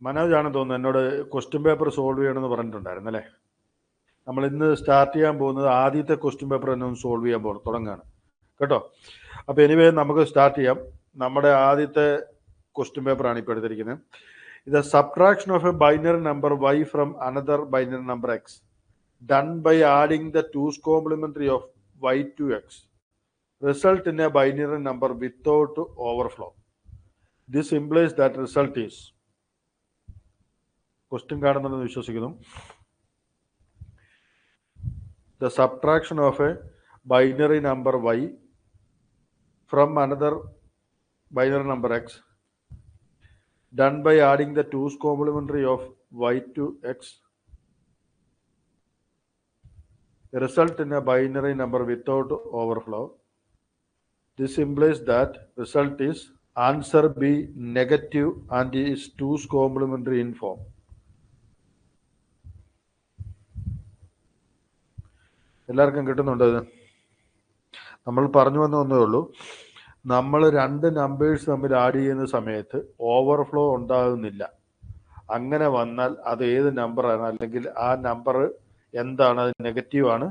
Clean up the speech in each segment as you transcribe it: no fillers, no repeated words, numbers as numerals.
മനോജാണെന്ന് തോന്നുന്നു എന്നോട് question paper solve ചെയ്യണമെന്ന് പറഞ്ഞിട്ടുണ്ടായിരുന്നു അല്ലേ? നമ്മൾ ഇന്ന് സ്റ്റാർട്ട് ചെയ്യാൻ പോകുന്നത് ആദ്യത്തെ ക്വസ്റ്റ്യൻ പേപ്പർ തന്നെ ഒന്ന് സോൾവ് ചെയ്യാൻ തുടങ്ങുകയാണ് കേട്ടോ. അപ്പോൾ എനിവേ നമുക്ക് സ്റ്റാർട്ട് ചെയ്യാം. നമ്മുടെ ആദ്യത്തെ ക്വസ്റ്റ്യൻ പേപ്പറാണ് ഇപ്പോൾ എടുത്തിരിക്കുന്നത്. ഇത് subtraction of a binary number y from another binary number x done by adding the two's complementary of y to x result in a binary number without overflow. This implies that result is, question കാണുന്നുണ്ടെന്ന് വിശ്വസിക്കുന്നു. The subtraction of a binary number y from another binary number x done by adding the two's complementary of y to x result in a binary number without overflow. This implies that result is answer B negative and is two's complementary in form. എല്ലാവർക്കും കിട്ടുന്നുണ്ടോ? ഇത് നമ്മൾ പറഞ്ഞു വന്ന ഒന്നേ ഉള്ളൂ. നമ്മൾ രണ്ട് നമ്പേഴ്സ് തമ്മിൽ ആഡ് ചെയ്യുന്ന സമയത്ത് ഓവർഫ്ലോ ഉണ്ടാകുന്നില്ല. അങ്ങനെ വന്നാൽ അത് ഏത് നമ്പറാണ്, അല്ലെങ്കിൽ ആ നമ്പർ എന്താണ്, അത് നെഗറ്റീവ് ആണ്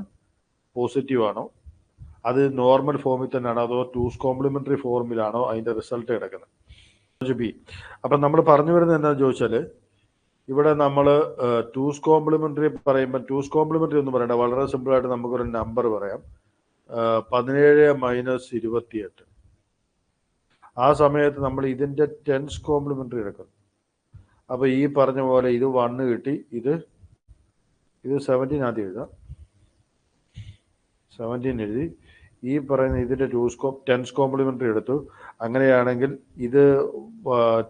പോസിറ്റീവ് ആണോ, അത് നോർമൽ ഫോമിൽ തന്നെയാണോ അതോ ടൂസ് കോംപ്ലിമെന്ററി ഫോമിലാണോ അതിൻ്റെ റിസൾട്ട് കിടക്കുന്നത്. ബി. അപ്പം നമ്മൾ പറഞ്ഞു വരുന്നത് എന്താണെന്ന് ചോദിച്ചാൽ, ഇവിടെ നമ്മൾ ടൂസ് കോംപ്ലിമെന്ററി പറയുമ്പോൾ ടൂസ് കോംപ്ലിമെന്ററി ഒന്നും പറയണ്ട, വളരെ സിമ്പിളായിട്ട് നമുക്കൊരു നമ്പർ പറയാം, 17 - 28. ആ സമയത്ത് നമ്മൾ ഇതിൻ്റെ ടെൻസ് കോംപ്ലിമെന്ററി എടുക്കും. അപ്പോൾ ഈ പറഞ്ഞ പോലെ ഇത് 1 കിട്ടി, ഇത് 17 ആദ്യം എഴുതാം, 17 എഴുതി. ഈ പറയുന്ന ഇതിൻ്റെ ടെൻസ് കോംപ്ലിമെന്ററി എടുത്തു. അങ്ങനെയാണെങ്കിൽ ഇത്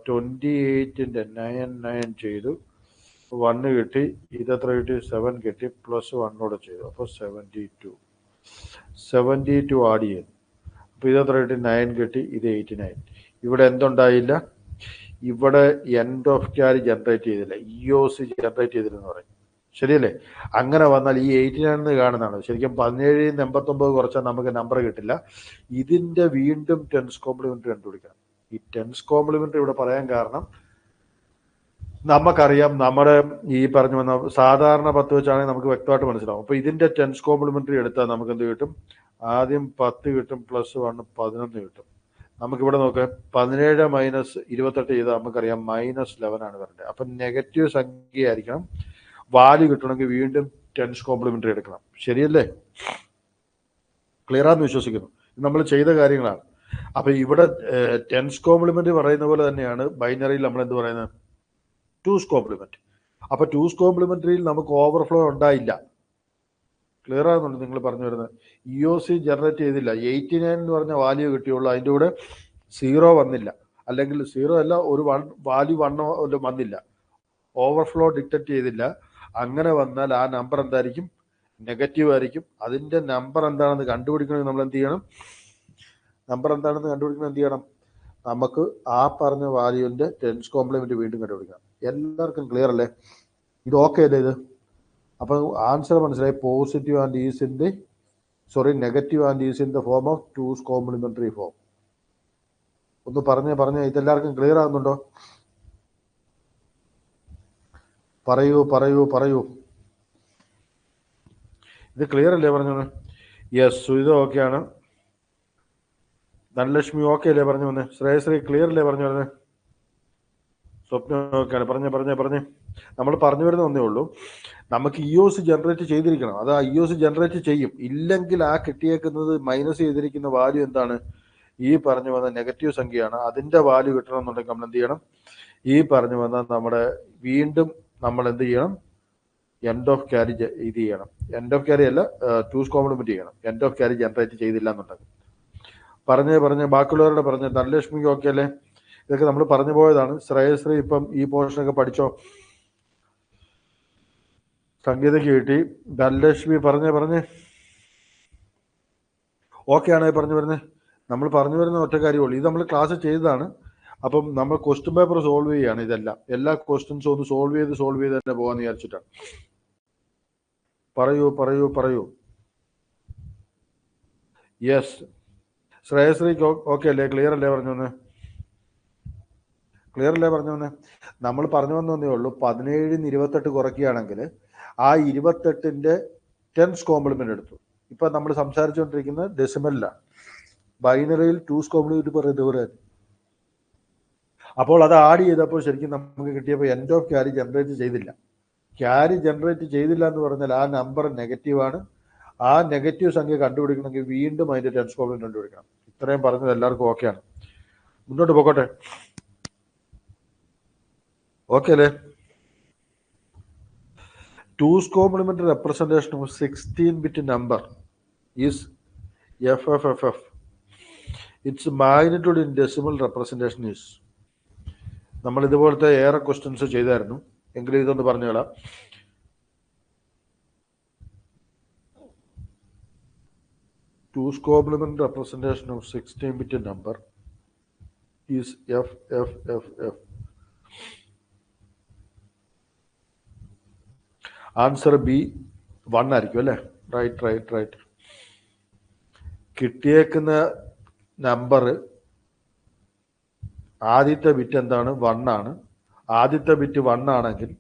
28ൻ്റെ 9 ചെയ്തു, 1 കിട്ടി, ഇതെത്ര കിട്ടി, 7 കിട്ടി, പ്ലസ് 1 ചെയ്തു, അപ്പോൾ 72 ആഡ് ചെയ്തു. അപ്പോൾ ഇതെത്ര കിട്ടി, 9 കിട്ടി, ഇത് 89. ഇവിടെ എന്തുണ്ടായില്ല, ഇവിടെ എൻഡ് ഓഫ് ക്യാരി ജനറേറ്റ് ചെയ്തില്ല, EOC ജനറേറ്റ് ചെയ്തില്ലെന്ന് പറയും. ശരിയല്ലേ? അങ്ങനെ വന്നാൽ ഈ 89 കാണുന്നതാണ്. ശരിക്കും 17 - 89 കുറച്ചാൽ നമുക്ക് നമ്പർ കിട്ടില്ല. ഇതിൻ്റെ വീണ്ടും ടെൻസ് കോംപ്ലിമെന്ററി കണ്ടുപിടിക്കണം. ഈ ടെൻസ് കോംപ്ലിമെന്ററി ഇവിടെ പറയാൻ കാരണം, നമുക്കറിയാം നമ്മുടെ ഈ പറഞ്ഞു വന്ന സാധാരണ 10 വെച്ചാണെങ്കിൽ നമുക്ക് വ്യക്തമായിട്ട് മനസ്സിലാവും. അപ്പോൾ ഇതിൻ്റെ ടെൻസ് കോംപ്ലിമെന്ററി എടുത്താൽ നമുക്ക് എന്ത് കിട്ടും, ആദ്യം 10 കിട്ടും, പ്ലസ് 1 11 കിട്ടും. നമുക്കിവിടെ നോക്കാം, 17 - 28 ചെയ്താൽ നമുക്കറിയാം -11 ആണ് വരേണ്ടത്. അപ്പം നെഗറ്റീവ് സംഖ്യ ആയിരിക്കണം. വാല്യൂ കിട്ടണമെങ്കിൽ വീണ്ടും ടെൻസ് കോംപ്ലിമെന്ററി എടുക്കണം. ശരിയല്ലേ? ക്ലിയർ ആണെന്ന് വിശ്വസിക്കുന്നു. നമ്മൾ ചെയ്ത കാര്യങ്ങളാണ്. അപ്പം ഇവിടെ ടെൻസ് കോംപ്ലിമെന്ററി പറയുന്ന പോലെ തന്നെയാണ് ബൈനറിയിൽ നമ്മൾ എന്ത് പറയുന്നത്, ടൂസ് കോംപ്ലിമെന്റ്. അപ്പോൾ ടൂസ് കോംപ്ലിമെന്ററിയിൽ നമുക്ക് ഓവർഫ്ലോ ഉണ്ടായില്ല. ക്ലിയർ ആകുന്നുണ്ട് നിങ്ങൾ പറഞ്ഞു വരുന്നത്? EOC ജനറേറ്റ് ചെയ്തില്ല. 89 എന്ന് പറഞ്ഞ വാല്യൂ കിട്ടിയുള്ളൂ, അതിൻ്റെ കൂടെ 0 വന്നില്ല, അല്ലെങ്കിൽ 0 അല്ല, ഒരു വാല്യൂ 1 വന്നില്ല, ഓവർഫ്ലോ ഡിറ്റക്ട് ചെയ്തില്ല. അങ്ങനെ വന്നാൽ ആ നമ്പർ എന്തായിരിക്കും, നെഗറ്റീവ് ആയിരിക്കും. അതിൻ്റെ നമ്പർ എന്താണെന്ന് കണ്ടുപിടിക്കണമെങ്കിൽ നമ്മൾ എന്ത് ചെയ്യണം, നമുക്ക് ആ പറഞ്ഞ വാല്യൂവിൻ്റെ ടെൻസ് കോംപ്ലിമെന്റ് വീണ്ടും കണ്ടുപിടിക്കണം. എല്ലാവർക്കും ക്ലിയർ അല്ലേ? ഇത് ഓക്കെ അല്ലേ? ഇത് അപ്പോൾ ആൻസർ മനസ്സിലായി. Positive and is in the negative and is in the form of two's complementary form. ഒന്ന് പറഞ്ഞേ ഇതെല്ലാവർക്കും ക്ലിയർ ആകുന്നുണ്ടോ? പറയൂ. ഇത് ക്ലിയർ അല്ലേ പറഞ്ഞത്? യെസ്, സുജിത ഓക്കെയാണ്. ധനലക്ഷ്മി ഓക്കെ അല്ലേ പറഞ്ഞു വന്നേ? ശ്രേയശ്രീ ക്ലിയർ അല്ലേ പറഞ്ഞു വരുന്നത്? സ്വപ്ന ഓക്കെയാണ്. പറഞ്ഞേ. നമ്മൾ പറഞ്ഞു വരുന്ന ഒന്നേ ഉള്ളൂ, നമുക്ക് EOC ജനറേറ്റ് ചെയ്തിരിക്കണം. അത് EOC ജനറേറ്റ് ചെയ്യും. ഇല്ലെങ്കിൽ ആ കിട്ടിയേക്കുന്നത് മൈനസ് ചെയ്തിരിക്കുന്ന വാല്യൂ എന്താണ്, ഈ പറഞ്ഞു വന്ന നെഗറ്റീവ് സംഖ്യയാണ്. അതിൻ്റെ വാല്യൂ കിട്ടണമെന്നുണ്ടെങ്കിൽ നമ്മൾ എന്ത് ചെയ്യണം, ഈ പറഞ്ഞു വന്ന നമ്മുടെ വീണ്ടും നമ്മൾ എന്ത് ചെയ്യണം, എൻഡ് ഓഫ് ക്യാരി ഇത് ചെയ്യണം. എൻഡ് ഓഫ് ക്യാരി അല്ല, ടൂസ് കോംപ്ലിമെന്റ് ചെയ്യണം. എൻഡ് ഓഫ് ക്യാരി ജനറേറ്റ് ചെയ്തില്ല എന്നുണ്ടെങ്കിൽ പറഞ്ഞ് ബാക്കിയുള്ളവരുടെ പറഞ്ഞ്. ധനലക്ഷ്മിക്ക് ഓക്കെ അല്ലേ? ഇതൊക്കെ നമ്മൾ പറഞ്ഞു പോയതാണ്. ശ്രേയശ്രീ ഇപ്പം ഈ പോർഷനൊക്കെ പഠിച്ചോ? സംഗീതയ്ക്ക് കിട്ടി. ധനലക്ഷ്മി പറഞ്ഞേ ഓക്കെ ആണോ പറഞ്ഞു വരുന്നത്? നമ്മൾ പറഞ്ഞു വരുന്ന ഒറ്റ കാര്യമുള്ളൂ, ഇത് നമ്മൾ ക്ലാസ് ചെയ്തതാണ്. അപ്പം നമ്മൾ ക്വസ്റ്റ്യൻ പേപ്പർ സോൾവ് ചെയ്യുകയാണ്. ഇതെല്ലാം എല്ലാ ക്വസ്റ്റ്യൻസും ഒന്ന് സോൾവ് ചെയ്ത് തന്നെ പോകാമെന്ന് വിചാരിച്ചിട്ടാണ്. പറയൂ. യെസ്, ശ്രേയശ്രീക്ക് ഓക്കെ അല്ലേ? ക്ലിയർ അല്ലേ പറഞ്ഞു വന്ന്? ക്ലിയർ അല്ലേ പറഞ്ഞു വന്നേ? നമ്മൾ പറഞ്ഞു വന്നേ ഉള്ളൂ. 17 28 കുറയ്ക്കുകയാണെങ്കിൽ ആ 28ന്റെ 10th കോംപ്ലിമെന്റ് എടുത്തു. ഇപ്പൊ നമ്മൾ സംസാരിച്ചുകൊണ്ടിരിക്കുന്നത് ഡെസിമലിലാണ്. ബൈനറിയിൽ 2's കോംപ്ലിമെന്റ് പറയുന്നത്. അപ്പോൾ അത് ആഡ് ചെയ്തപ്പോൾ ശരിക്കും നമുക്ക് കിട്ടിയപ്പോൾ എൻഡ് ഓഫ് ക്യാരി ജനറേറ്റ് ചെയ്തില്ല. ക്യാരി ജനറേറ്റ് ചെയ്തില്ല എന്ന് പറഞ്ഞാൽ ആ നമ്പർ നെഗറ്റീവാണ്. ആ നെഗറ്റീവ് സംഖ്യ കണ്ടുപിടിക്കണമെങ്കിൽ വീണ്ടും അതിന്റെ 10th കോംപ്ലിമെന്റ് കണ്ടുപിടിക്കണം. ഇത്രയും പറഞ്ഞത് എല്ലാവർക്കും ഓക്കെയാണ്. മുന്നോട്ട് പോകട്ടെ. ഓക്കെ അല്ലേ? 2's complement representation of 16-bit number is FFFF. Its magnitude in decimal representation is. നമ്മൾ ഇതുപോലത്തെ ഏറെ ക്വസ്റ്റ്യൻസ് ചെയ്തായിരുന്നു. എങ്കിലും ഇതൊന്ന് പറഞ്ഞുകളാം. Two's complement representation of 16-bit number is FFFF. Answer B 1 ആയിരിക്കും അല്ലേ? റൈറ്റ്. കിട്ടിയേക്കുന്ന നമ്പർ ആദ്യത്തെ ബിറ്റ് എന്താണ്? 1 ആണ്. ആദ്യത്തെ ബിറ്റ് 1 ആണെങ്കിൽ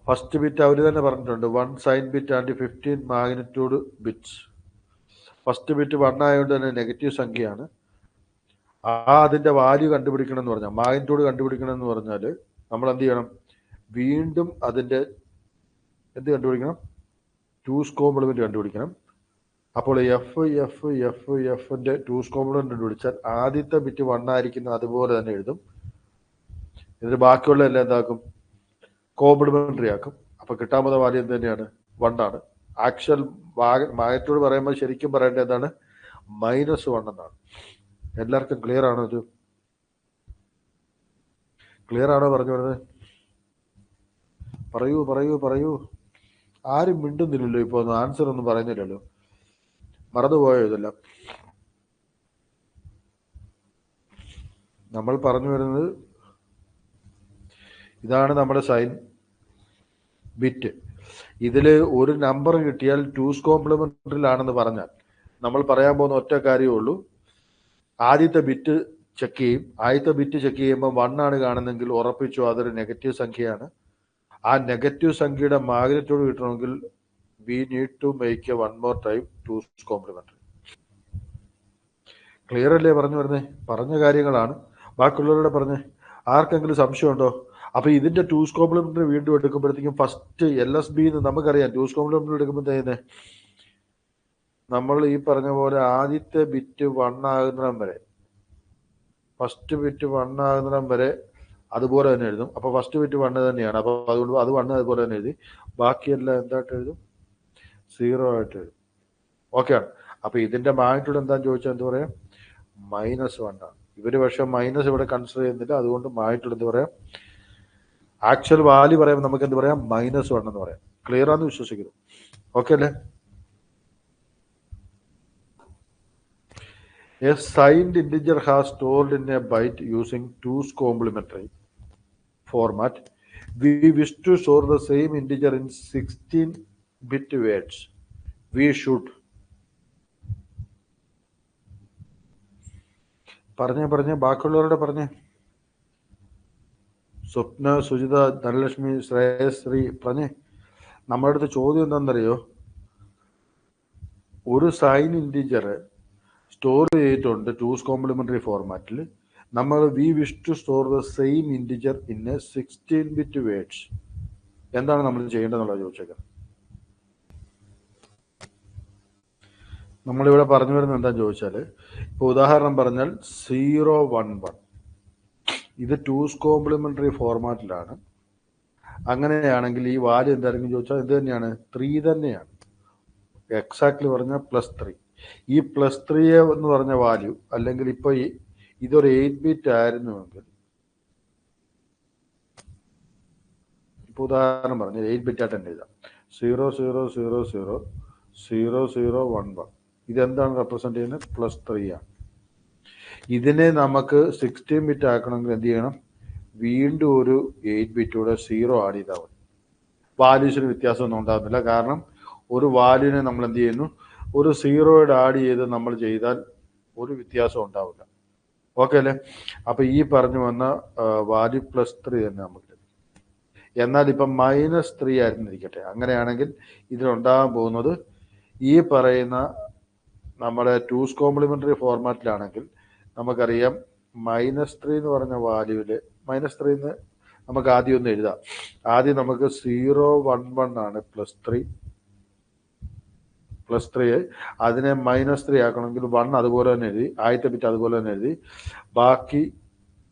ഫസ്റ്റ് ബിറ്റ് അവർ തന്നെ പറഞ്ഞിട്ടുണ്ട് 1 sign bit and 15 magnitude bits. First bit 1 ആയതുകൊണ്ട് തന്നെ നെഗറ്റീവ് സംഖ്യയാണ്. അതിന്റെ വാല്യൂ കണ്ടുപിടിക്കണം എന്ന് പറഞ്ഞാൽ, മാഗ്നിറ്റ്യൂഡ് കണ്ടുപിടിക്കണം എന്ന് പറഞ്ഞാൽ നമ്മൾ എന്ത് ചെയ്യണം? വീണ്ടും അതിന്റെ എന്ത് കണ്ടുപിടിക്കണം? 2's കോംപ്ലിമെന്റ് കണ്ടുപിടിക്കണം. അപ്പോൾ എഫിന്റെ 2's കോംപ്ലിമെന്റ് കണ്ടുപിടിച്ചാൽ ആദ്യത്തെ ബിറ്റ് 1 ആയിരിക്കുന്ന അതുപോലെ തന്നെ എഴുതും. ഇതിന് ബാക്കിയുള്ള എല്ലാം എന്താക്കും? കോംപ്ലിമെന്ററി ആക്കും. അപ്പൊ കിട്ടാൻ പോകുന്ന വാല്യൂ എന്ത് തന്നെയാണ്? 1 ആണ്. ആക്ച്വൽ മാഗ്നിറ്റ്യൂഡ് പറയുമ്പോൾ ശരിക്കും പറയേണ്ടത് എന്താണ്? -1 എന്നാണ്. എല്ലാവർക്കും ക്ലിയർ ആണോ? ഇത് ക്ലിയർ ആണോ പറഞ്ഞു വരുന്നത്? പറയൂ. ആരും മിണ്ടുന്നില്ലല്ലോ. ഇപ്പൊ ആൻസർ ഒന്നും പറയുന്നില്ലല്ലോ. മറന്നുപോയോ ഇതെല്ലാം? നമ്മൾ പറഞ്ഞു വരുന്നത് ഇതാണ് നമ്മുടെ സൈൻ ബിറ്റ്. ഇതിൽ ഒരു നമ്പർ കിട്ടിയാൽ 2's കോംപ്ലിമെന്ററിലാണെന്ന് പറഞ്ഞാൽ നമ്മൾ പറയാൻ പോകുന്ന ഒറ്റ കാര്യമേ ഉള്ളൂ. ആദ്യത്തെ ബിറ്റ് ചെക്ക് ചെയ്യും. ആദ്യത്തെ ബിറ്റ് ചെക്ക് ചെയ്യുമ്പോൾ 1 ആണ് കാണുന്നെങ്കിൽ ഉറപ്പിച്ചു അതൊരു നെഗറ്റീവ് സംഖ്യയാണ്. ആ നെഗറ്റീവ് സംഖ്യയുടെ മാഗ്നിറ്റ്യൂഡ് കിട്ടണമെങ്കിൽ we need to make a 1 more time 2's complementary. Clear അല്ലേ പറഞ്ഞു വരുന്നേ? പറഞ്ഞ കാര്യങ്ങളാണ്. ബാക്കിയുള്ളവരുടെ പറഞ്ഞേ. ആർക്കെങ്കിലും സംശയമുണ്ടോ? അപ്പൊ ഇതിന്റെ 2's കോംപ്ലിമെന്ററി വീണ്ടും എടുക്കുമ്പോഴത്തേക്കും ഫസ്റ്റ് LSB നമുക്കറിയാം. 2's കോംപ്ലിമെന്ററി എടുക്കുമ്പോഴത്തേന് നമ്മൾ ഈ പറഞ്ഞ പോലെ ആദ്യത്തെ ബിറ്റ് 1 ആകുന്നിടം വരെ, ഫസ്റ്റ് ബിറ്റ് 1 ആകുന്നിടം വരെ അതുപോലെ തന്നെ എഴുതും. അപ്പൊ ഫസ്റ്റ് ബിറ്റ് 1 തന്നെയാണ്. അപ്പൊ അതുകൊണ്ട് അത് 1 അതുപോലെ തന്നെ എഴുതി. ബാക്കിയെല്ലാം എന്തായിട്ട് എഴുതും? 0 ആയിട്ട് എഴുതും. ഓക്കെ ആണ്. അപ്പൊ ഇതിന്റെ മാഗ്നിറ്റ്യൂഡ് എന്താന്ന് ചോദിച്ചാൽ എന്ത് പറയാം? -1 ആണ്. ഇവര് പക്ഷെ മൈനസ് ഇവിടെ കൺസിഡർ ചെയ്യുന്നില്ല. അതുകൊണ്ട് മാഗ്നിറ്റ്യൂഡ് എന്ത് പറയാം? ആക്ച്വൽ വാല്യൂ പറയുമ്പോൾ നമുക്ക് എന്ത് പറയാം? -1 എന്ന് പറയാം. ക്ലിയർ ആണെന്ന് വിശ്വസിക്കുന്നു. ഓക്കെ അല്ലേ? A signed integer has stored in a byte using 2's complementary format. We wish to store the same integer in 16-bit words. We should. പറഞ്ഞേ ബാക്കിയുള്ളവരുടെ പറഞ്ഞേ. സ്വപ്ന, സുജിത, ധനലക്ഷ്മി, ശ്രേയശ്രീ പറഞ്ഞേ. നമ്മുടെ അടുത്ത് ചോദ്യം എന്താണെന്നറിയോ? ഒരു സൈൻ ഇൻറ്റിജർ സ്റ്റോർ ചെയ്തിട്ടുണ്ട് 2's കോംപ്ലിമെന്ററി ഫോർമാറ്റിൽ. നമ്മൾ we wish to store the same integer in a 16-bit words. എന്താണ് നമ്മൾ ചെയ്യേണ്ടതെന്നുള്ള ചോദിച്ചേക്കാം. നമ്മളിവിടെ പറഞ്ഞു വരുന്നത് എന്താണെന്ന് ചോദിച്ചാൽ, ഇപ്പോൾ ഉദാഹരണം പറഞ്ഞാൽ 011 ഇത് 2's കോംപ്ലിമെന്ററി ഫോർമാറ്റിലാണ്. അങ്ങനെയാണെങ്കിൽ ഈ വാല്യൂ എന്തായിരിക്കും ചോദിച്ചാൽ ഇത് തന്നെയാണ്, 3 തന്നെയാണ്. എക്സാക്ട്ലി പറഞ്ഞാൽ +3. ഈ +3 എന്ന് പറഞ്ഞ വാല്യൂ, അല്ലെങ്കിൽ ഇപ്പൊ ഇതൊരു 8-bit ആയിരുന്നുവെങ്കിൽ, ഇപ്പൊ ഉദാഹരണം പറഞ്ഞ 8-bit ആയിട്ട് തന്നെ എഴുതാം. 00000011 ഇതെന്താണ് റെപ്രസെന്റ് ചെയ്യുന്നത്? +3 ആണ്. ഇതിനെ നമുക്ക് 16-bit ആക്കണമെങ്കിൽ എന്ത് ചെയ്യണം? വീണ്ടും ഒരു 8-bit കൂടെ 0 ആഡ് ചെയ്താൽ മതി. വാല്യൂസിന് വ്യത്യാസമൊന്നും ഉണ്ടാകുന്നില്ല. കാരണം ഒരു വാല്യൂവിനെ നമ്മൾ എന്ത് ചെയ്യുന്നു? ഒരു സീറോയുടെ ആഡ് ചെയ്ത് നമ്മൾ ചെയ്താൽ ഒരു വ്യത്യാസം ഉണ്ടാവില്ല. ഓക്കെ അല്ലേ? അപ്പം ഈ പറഞ്ഞു വന്ന വാല്യൂ +3 തന്നെ നമുക്ക് ലഭിക്കും. എന്നാൽ ഇപ്പം -3 ആയിരുന്നിരിക്കട്ടെ, അങ്ങനെയാണെങ്കിൽ ഇതിലുണ്ടാകാൻ പോകുന്നത് ഈ പറയുന്ന നമ്മുടെ 2's കോംപ്ലിമെൻ്ററി ഫോർമാറ്റിലാണെങ്കിൽ നമുക്കറിയാം -3 എന്ന് പറഞ്ഞ വാല്യൂവിൽ -3 എന്ന് നമുക്ക് ആദ്യം ഒന്ന് എഴുതാം. ആദ്യം നമുക്ക് 0 1 1 ആണ് +3 അതിനെ -3 ആക്കണമെങ്കിൽ 1 അതുപോലെ തന്നെ എഴുതി, ആദ്യത്തെ ബിറ്റ് അതുപോലെ തന്നെ എഴുതി, ബാക്കി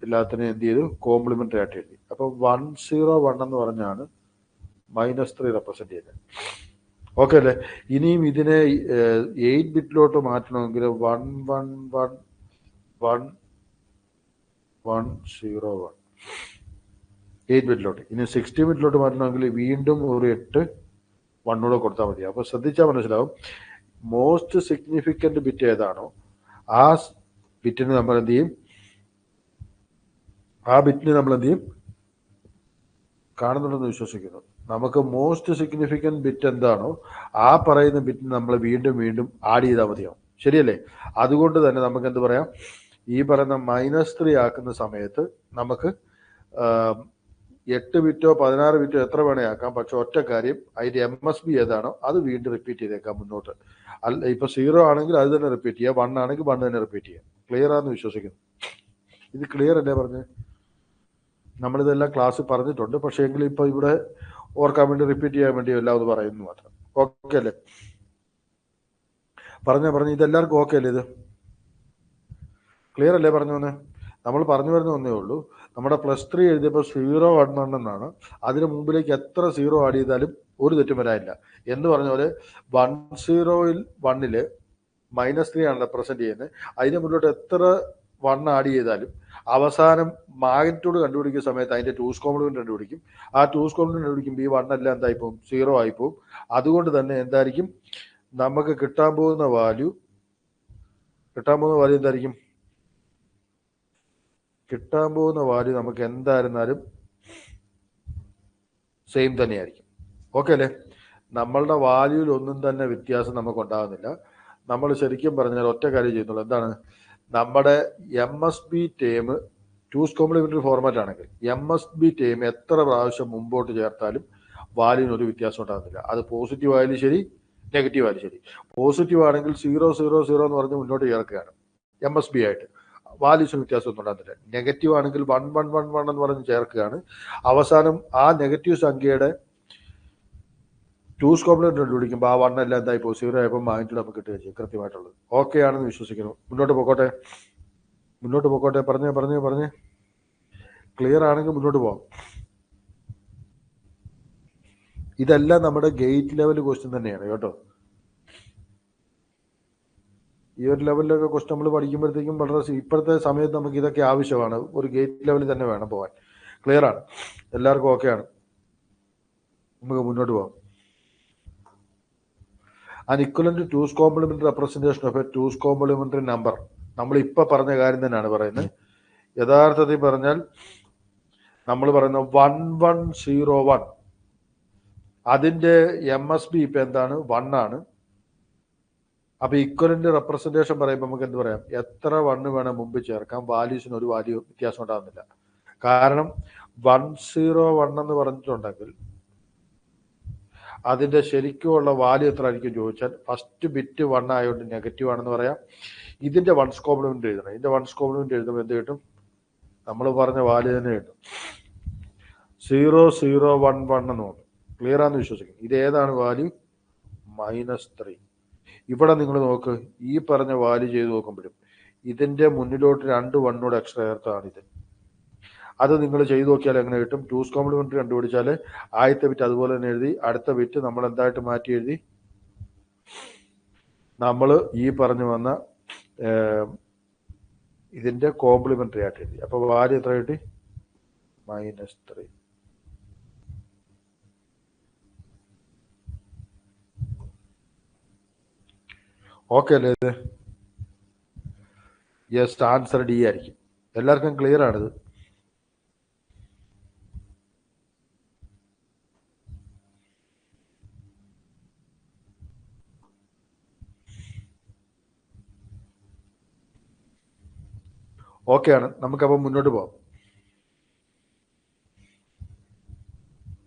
എല്ലാത്തിനും എന്ത് ചെയ്തു? കോംപ്ലിമെൻ്ററി ആയിട്ട് എഴുതി. അപ്പം 1 0 1 എന്ന് പറഞ്ഞാണ് -3 റെപ്രസെൻറ്റ് ചെയ്യുന്നത്. ഓക്കെ അല്ലേ? ഇനിയും ഇതിനെ 8 ബിറ്റിലോട്ട് മാറ്റണമെങ്കിൽ 1 1 1 1 1 0 1 8 ബിറ്റിലോട്ട്. ഇനി 16 ബിറ്റിലോട്ട് മാറ്റണമെങ്കിൽ വീണ്ടും ഒരു 8 1 കൂടെ കൊടുത്താൽ മതി. അപ്പോൾ ശ്രദ്ധിച്ചാൽ മനസ്സിലാവും, മോസ്റ്റ് സിഗ്നിഫിക്കൻ്റ് ബിറ്റ് ഏതാണോ ആ ബിറ്റിന് നമ്മൾ എന്ത് ചെയ്യും? കാണുന്നുണ്ടെന്ന് വിശ്വസിക്കുന്നു. നമുക്ക് മോസ്റ്റ് സിഗ്നിഫിക്കൻ്റ് ബിറ്റ് എന്താണോ ആ പറയുന്ന ബിറ്റിന് നമ്മൾ വീണ്ടും വീണ്ടും ആഡ് ചെയ്താൽ മതിയാവും. ശരിയല്ലേ? അതുകൊണ്ട് തന്നെ നമുക്ക് എന്ത് പറയാം? ഈ പറയുന്ന -3 ആക്കുന്ന സമയത്ത് നമുക്ക് 8 ബിറ്റോ 16 ബിറ്റോ എത്ര വേണേ ആക്കാം. പക്ഷെ ഒറ്റ കാര്യം, അതിൻ്റെ MSB ഏതാണോ അത് വീണ്ടും റിപ്പീറ്റ് ചെയ്തേക്കാം മുന്നോട്ട്. അല്ല, ഇപ്പൊ 0 ആണെങ്കിൽ അത് തന്നെ റിപ്പീറ്റ് ചെയ്യുക, 1 ആണെങ്കിൽ 1 തന്നെ റിപ്പീറ്റ് ചെയ്യുക. ക്ലിയർ ആണെന്ന് വിശ്വസിക്കുന്നു. ഇത് ക്ലിയർ അല്ലേ പറഞ്ഞ്? നമ്മളിതെല്ലാം ക്ലാസ് പറഞ്ഞിട്ടുണ്ട്, പക്ഷേ എങ്കിലും ഇപ്പൊ ഇവിടെ ഓർക്കാൻ വേണ്ടി റിപ്പീറ്റ് ചെയ്യാൻ വേണ്ടി എല്ലാം ഒന്ന് പറയുന്നു മാത്രം. ഓക്കെ അല്ലേ? പറഞ്ഞു ഇതെല്ലാവർക്കും ഓക്കെ അല്ലേ? ഇത് ക്ലിയർ അല്ലേ? പറഞ്ഞു വന്നേ. നമ്മൾ പറഞ്ഞു വരുന്ന ഒന്നേ ഉള്ളൂ, നമ്മുടെ +3 എഴുതിയപ്പോൾ 0 1 1 എന്നാണ്. അതിന് മുമ്പിലേക്ക് എത്ര 0 ആഡ് ചെയ്താലും ഒരു തെറ്റും വരാനില്ല. എന്ന് പറഞ്ഞ പോലെ 1 0 1 -3 ആണ് റെപ്രസെന്റ് ചെയ്യുന്നത്. അതിന് മുന്നോട്ട് എത്ര 1 ആഡ് ചെയ്താലും അവസാനം മാഗ്നിറ്റ്യൂഡ് കണ്ടുപിടിക്കുന്ന സമയത്ത് അതിന്റെ 2's കോംപ്ലിമെന്റ് കണ്ടുപിടിക്കും. ആ 2's കോംപ്ലിമെന്റ് കണ്ടുപിടിക്കുമ്പോൾ ഈ 1 എല്ലാം എന്തായിപ്പോവും? 0 ആയിപ്പോവും. അതുകൊണ്ട് തന്നെ എന്തായിരിക്കും നമുക്ക് കിട്ടാൻ പോകുന്ന വാല്യൂ? എന്തായിരിക്കും? കിട്ടാൻ പോകുന്ന വാല്യൂ നമുക്ക് എന്തായിരുന്നാലും സെയിം തന്നെയായിരിക്കും. ഓക്കെ അല്ലേ? നമ്മളുടെ വാല്യൂവിൽ ഒന്നും തന്നെ വ്യത്യാസം നമുക്ക് ഉണ്ടാകുന്നില്ല. നമ്മൾ ശരിക്കും പറഞ്ഞാൽ ഒറ്റ കാര്യം ചെയ്യുന്നുള്ളൂ. എന്താണ്? നമ്മുടെ MSB term 2's complementary format ആണെങ്കിൽ MSB ടേം എത്ര പ്രാവശ്യം മുമ്പോട്ട് ചേർത്താലും വാല്യൂവിന് ഒരു വ്യത്യാസം ഉണ്ടാകുന്നില്ല. അത് പോസിറ്റീവ് ആയാലും ശരി, നെഗറ്റീവ് ആയാലും ശരി. പോസിറ്റീവ് ആണെങ്കിൽ 0 0 0 എന്ന് പറഞ്ഞ് മുന്നോട്ട് ചേർക്കുകയാണ് MSB ആയിട്ട്, വാല്യൂസിന് വ്യത്യാസമൊന്നും ഉണ്ടാകുന്നില്ല. നെഗറ്റീവ് ആണെങ്കിൽ 1 1 1 1 എന്ന് പറഞ്ഞ് ചേർക്കുകയാണ്. അവസാനം ആ നെഗറ്റീവ് സംഖ്യയുടെ 2's കോംപ്ലിമെന്റ് കണ്ടുപിടിക്കുമ്പോൾ ആ 1 എല്ലാം എന്തായി പോകും? 0 ആയപ്പോൾ മാഗ്നിറ്റ്യൂഡ് നമുക്ക് കിട്ടുകയും ചെയ്യും കൃത്യമായിട്ടുള്ളത്. ഓക്കെ ആണെന്ന് വിശ്വസിക്കുന്നു. മുന്നോട്ട് പോക്കോട്ടെ. പറഞ്ഞേ. ക്ലിയർ ആണെങ്കിൽ മുന്നോട്ട് പോകാം. ഇതെല്ലാം നമ്മുടെ ഗേറ്റ് ലെവൽ ക്വസ്റ്റ്യൻ തന്നെയാണ് കേട്ടോ. ഈ ഒരു ലെവലിലൊക്കെ ക്വസ്റ്റ്യൻ നമ്മൾ പഠിക്കുമ്പോഴത്തേക്കും വളരെ ഇപ്പോഴത്തെ സമയത്ത് നമുക്ക് ഇതൊക്കെ ആവശ്യമാണ്. ഒരു ഗേറ്റ് ലെവലിൽ തന്നെ വേണം പോകാൻ. ക്ലിയർ ആണ്? എല്ലാവർക്കും ഓക്കെ ആണ്? നമുക്ക് മുന്നോട്ട് പോകാം. An equivalent to 2's complementary representation of a 2's complementary number. നമ്മൾ ഇപ്പൊ പറഞ്ഞ കാര്യം തന്നെയാണ് പറയുന്നത്. യഥാർത്ഥത്തിൽ പറഞ്ഞാൽ നമ്മൾ പറയുന്ന 1101 അതിന്റെ MSB ഇപ്പൊ എന്താണ്? 1 ആണ്. അപ്പൊ ഇക്വലന്റ് റെപ്രസെന്റേഷൻ പറയുമ്പോൾ നമുക്ക് എന്ത് പറയാം? എത്ര 1 വേണം മുമ്പ് ചേർക്കാം, വാല്യൂസിന് ഒരു വാല്യൂ വ്യത്യാസം ഉണ്ടാകുന്നില്ല. കാരണം 101 എന്ന് പറഞ്ഞിട്ടുണ്ടെങ്കിൽ അതിന്റെ ശരിക്കുമുള്ള വാല്യൂ എത്ര ആയിരിക്കും ചോദിച്ചാൽ, ഫസ്റ്റ് ബിറ്റ് 1 ആയതുകൊണ്ട് നെഗറ്റീവ് ആണെന്ന് പറയാം. ഇതിന്റെ 1's കോംപ്ലിമെന്റ് എഴുതണം. ഇതിന്റെ 1's കോംപ്ലിമെന്റ് എഴുതുമ്പോൾ എന്ത് കിട്ടും? നമ്മൾ പറഞ്ഞ വാല്യൂ തന്നെ കിട്ടും. 0 0 1 1 എന്ന് തോന്നും. ക്ലിയർ ആണെന്ന് വിശ്വസിക്കും. ഇത് ഏതാണ് വാല്യൂ? -3. ഇവിടെ നിങ്ങൾ നോക്ക്, ഈ പറഞ്ഞ വാല്യൂ ചെയ്ത് നോക്കുമ്പോഴും ഇതിന്റെ മുന്നിലോട്ട് 2 1 എക്സ്ട്രാ ചേർത്താണ് ഇത്. അത് നിങ്ങൾ ചെയ്തു നോക്കിയാൽ എങ്ങനെ കിട്ടും? 2's കോംപ്ലിമെന്ററി കണ്ടുപിടിച്ചാൽ ആദ്യത്തെ ബിറ്റ് അതുപോലെ തന്നെ എഴുതി, അടുത്ത ബിറ്റ് നമ്മൾ എന്തായിട്ട് മാറ്റി എഴുതി? നമ്മൾ ഈ പറഞ്ഞു വന്ന ഇതിന്റെ കോംപ്ലിമെന്ററി ആയിട്ട് എഴുതി. അപ്പൊ വാല്യൂ എത്ര കിട്ടി? -3. ഓക്കെ അല്ലേ? ഇത് യെസ്, ആൻസർ ഡി ആയിരിക്കും. എല്ലാവർക്കും ക്ലിയർ ആണിത്? ഓക്കെയാണ്, നമുക്കപ്പോൾ മുന്നോട്ട് പോകാം.